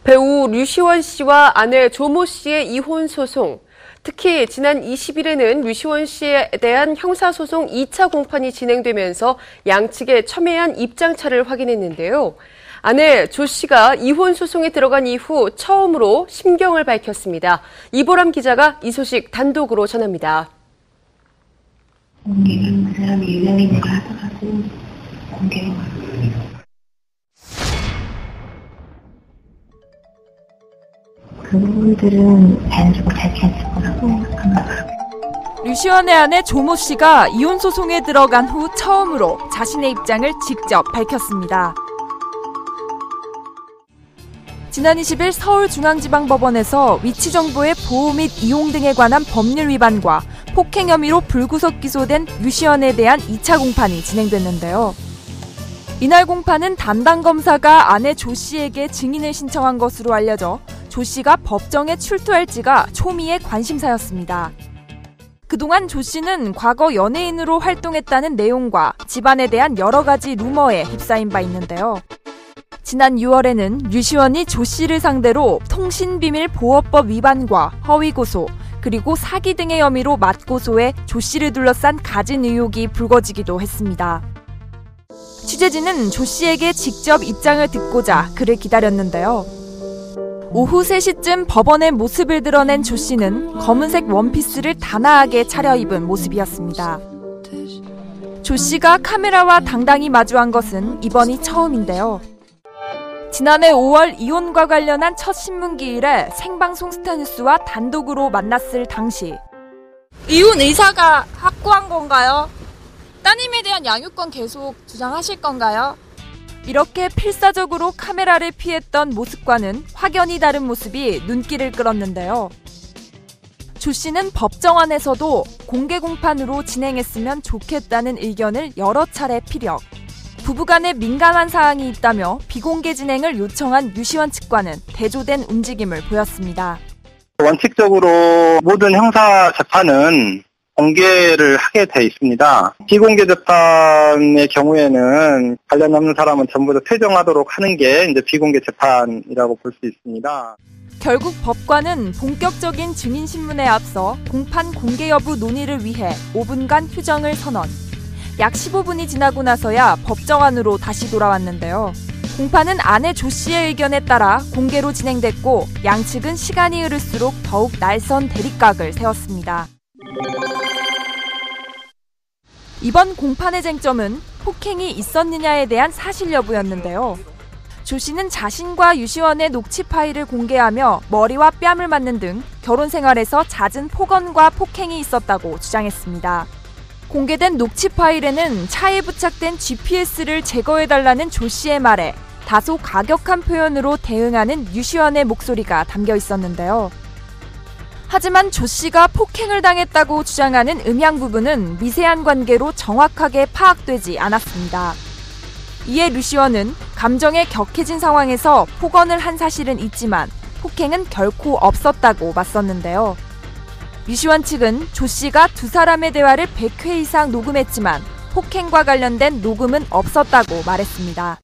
배우 류시원 씨와 아내 조모 씨의 이혼 소송. 특히 지난 20일에는 류시원 씨에 대한 형사소송 2차 공판이 진행되면서 양측의 첨예한 입장차를 확인했는데요. 아내 조 씨가 이혼 소송에 들어간 이후 처음으로 심경을 밝혔습니다. 이보람 기자가 이 소식 단독으로 전합니다. 공개하는 사람이 유명인으로 하더라도 공개를 그 부분들은 자연스럽고 밝혀질 거라고 생각합니다. 류시원의 아내 조모 씨가 이혼 소송에 들어간 후 처음으로 자신의 입장을 직접 밝혔습니다. 지난 20일 서울중앙지방법원에서 위치 정보의 보호 및 이용 등에 관한 법률 위반과 폭행 혐의로 불구속 기소된 류시원에 대한 2차 공판이 진행됐는데요. 이날 공판은 담당 검사가 아내 조 씨에게 증인을 신청한 것으로 알려져 조 씨가 법정에 출두할지가 초미의 관심사였습니다. 그동안 조 씨는 과거 연예인으로 활동했다는 내용과 집안에 대한 여러 가지 루머에 휩싸인 바 있는데요. 지난 6월에는 류시원이 조 씨를 상대로 통신비밀보호법 위반과 허위고소, 그리고 사기 등의 혐의로 맞고소해 조 씨를 둘러싼 가진 의혹이 불거지기도 했습니다. 취재진은 조 씨에게 직접 입장을 듣고자 그를 기다렸는데요. 오후 3시쯤 법원의 모습을 드러낸 조 씨는 검은색 원피스를 단아하게 차려입은 모습이었습니다. 조 씨가 카메라와 당당히 마주한 것은 이번이 처음인데요. 지난해 5월 이혼과 관련한 첫 신문기일에 생방송 스타뉴스와 단독으로 만났을 당시 이혼 의사가 확고한 건가요? 따님에 대한 양육권 계속 주장하실 건가요? 이렇게 필사적으로 카메라를 피했던 모습과는 확연히 다른 모습이 눈길을 끌었는데요. 조 씨는 법정 안에서도 공개 공판으로 진행했으면 좋겠다는 의견을 여러 차례 피력. 부부간에 민감한 사항이 있다며 비공개 진행을 요청한 류시원 측과는 대조된 움직임을 보였습니다. 원칙적으로 모든 형사 재판은 공개를 하게 돼 있습니다. 비공개 재판의 경우에는 관련 없는 사람은 전부 다 퇴정하도록 하는 게 이제 비공개 재판이라고 볼 수 있습니다. 결국 법관은 본격적인 증인 신문에 앞서 공판 공개 여부 논의를 위해 5분간 휴정을 선언. 약 15분이 지나고 나서야 법정 안으로 다시 돌아왔는데요. 공판은 아내 조 씨의 의견에 따라 공개로 진행됐고 양측은 시간이 흐를수록 더욱 날선 대립각을 세웠습니다. 이번 공판의 쟁점은 폭행이 있었느냐에 대한 사실 여부였는데요. 조 씨는 자신과 류시원의 녹취 파일을 공개하며 머리와 뺨을 맞는 등 결혼 생활에서 잦은 폭언과 폭행이 있었다고 주장했습니다. 공개된 녹취 파일에는 차에 부착된 GPS를 제거해달라는 조 씨의 말에 다소 가격한 표현으로 대응하는 류시원의 목소리가 담겨 있었는데요. 하지만 조 씨가 폭행을 당했다고 주장하는 음향 부분은 미세한 관계로 정확하게 파악되지 않았습니다. 이에 류시원은 감정에 격해진 상황에서 폭언을 한 사실은 있지만 폭행은 결코 없었다고 맞섰는데요. 류시원 측은 조 씨가 두 사람의 대화를 100회 이상 녹음했지만 폭행과 관련된 녹음은 없었다고 말했습니다.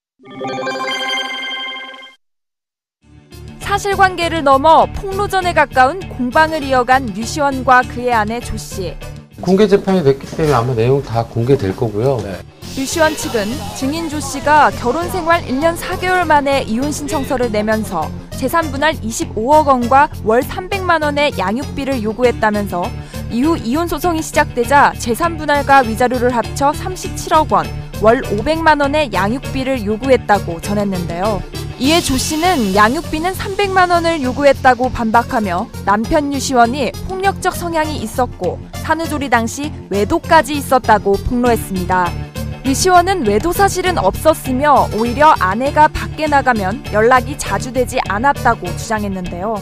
사실관계를 넘어 폭로전에 가까운 공방을 이어간 류시원과 그의 아내 조 씨. 공개 재판이 됐기 때문에 아마 내용 다 공개될 거고요. 네. 류시원 측은 증인 조 씨가 결혼 생활 1년 4개월 만에 이혼 신청서를 내면서 재산 분할 25억 원과 월 300만 원의 양육비를 요구했다면서 이후 이혼 소송이 시작되자 재산 분할과 위자료를 합쳐 37억 원, 월 500만 원의 양육비를 요구했다고 전했는데요. 이에 조 씨는 양육비는 300만 원을 요구했다고 반박하며 남편 류시원이 폭력적 성향이 있었고 산후조리 당시 외도까지 있었다고 폭로했습니다. 류시원은 외도 사실은 없었으며 오히려 아내가 밖에 나가면 연락이 자주 되지 않았다고 주장했는데요.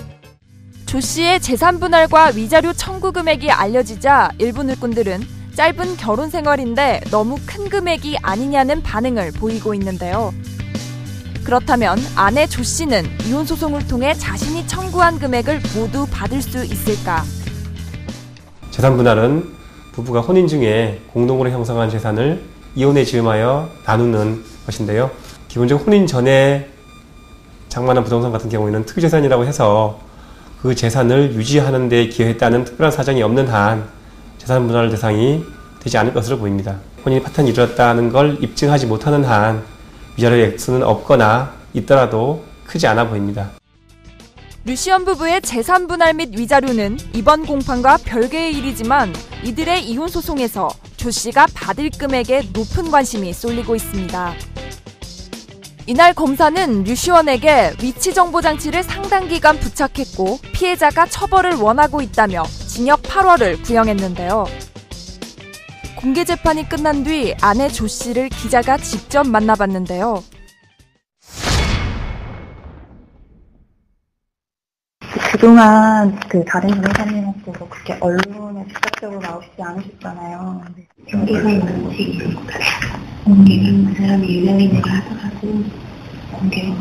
조 씨의 재산 분할과 위자료 청구 금액이 알려지자 일부 누리꾼들은 짧은 결혼 생활인데 너무 큰 금액이 아니냐는 반응을 보이고 있는데요. 그렇다면 아내 조 씨는 이혼 소송을 통해 자신이 청구한 금액을 모두 받을 수 있을까? 재산 분할은 부부가 혼인 중에 공동으로 형성한 재산을 이혼에 즈음하여 나누는 것인데요. 기본적으로 혼인 전에 장만한 부동산 같은 경우에는 특유재산이라고 해서 그 재산을 유지하는 데 기여했다는 특별한 사정이 없는 한 재산 분할 대상이 되지 않을 것으로 보입니다. 혼인이 파탄이 이루어졌다는 걸 입증하지 못하는 한 위자료 액수는 없거나 있더라도 크지 않아 보입니다. 류시원 부부의 재산 분할 및 위자료는 이번 공판과 별개의 일이지만 이들의 이혼 소송에서 조 씨가 받을 금액에 높은 관심이 쏠리고 있습니다. 이날 검사는 류시원에게 위치 정보 장치를 상당 기간 부착했고 피해자가 처벌을 원하고 있다며 징역 8월을 구형했는데요. 공개 재판이 끝난 뒤 아내 조 씨를 기자가 직접 만나봤는데요. 그동안 다른 변호사님한테도 그렇게 언론에 직접적으로 나오시지 않으셨잖아요. 경계가 있는 식이니까 공개가 있는 사람이 유명인이라 하더라도 공개가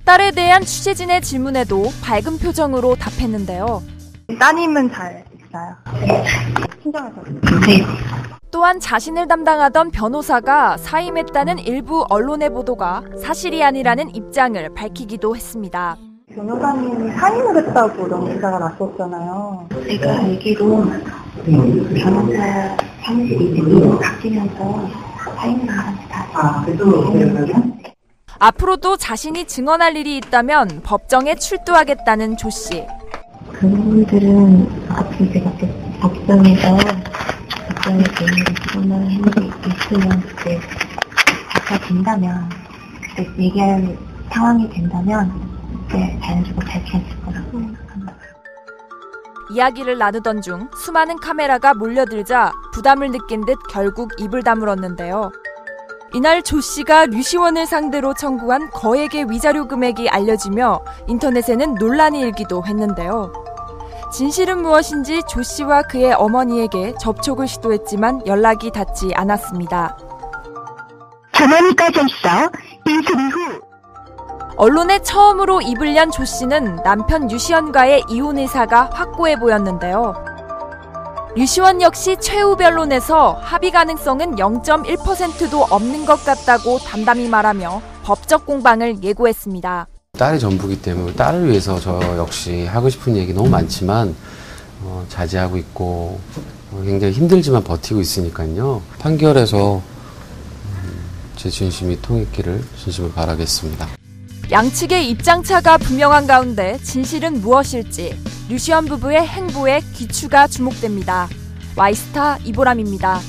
딸에 대한 취재진의 질문에도 밝은 표정으로 답했는데요. 따님은 잘 있어요. 친정에서. 또한 자신을 담당하던 변호사가 사임했다는 일부 언론의 보도가 사실이 아니라는 입장을 밝히기도 했습니다. 변호사님이 사임을 했다고 너무 기사가 났었잖아요. 제가 알기로 변호사 사무실이 이제 바뀌면서 사임을 합니다. 앞으로도 자신이 증언할 일이 있다면 법정에 출두하겠다는 조 씨. 그 부분들은 앞으로 제가 법정에서 법정에 증언을 한 게 있으면 그때 밝혀진다면 그때 얘기할 상황이 된다면 자연스럽게 밝혀질 거라고 생각합니다. 이야기를 나누던 중 수많은 카메라가 몰려들자 부담을 느낀 듯 결국 입을 다물었는데요. 이날 조 씨가 류시원을 상대로 청구한 거액의 위자료 금액이 알려지며 인터넷에는 논란이 일기도 했는데요. 진실은 무엇인지 조 씨와 그의 어머니에게 접촉을 시도했지만 연락이 닿지 않았습니다. 전원이 꺼져 있어. 인수리 후. 언론에 처음으로 입을 연 조 씨는 남편 류시원과의 이혼 의사가 확고해 보였는데요. 류시원 역시 최후 변론에서 합의 가능성은 0.1%도 없는 것 같다고 담담히 말하며 법적 공방을 예고했습니다. 딸이 전부기 때문에 딸을 위해서 저 역시 하고 싶은 얘기 너무 많지만 자제하고 있고 굉장히 힘들지만 버티고 있으니까요. 판결에서 제 진심이 통했기를 진심으로 바라겠습니다. 양측의 입장차가 분명한 가운데 진실은 무엇일지 류시원 부부의 행보에 귀추가 주목됩니다. 와이스타 이보람입니다.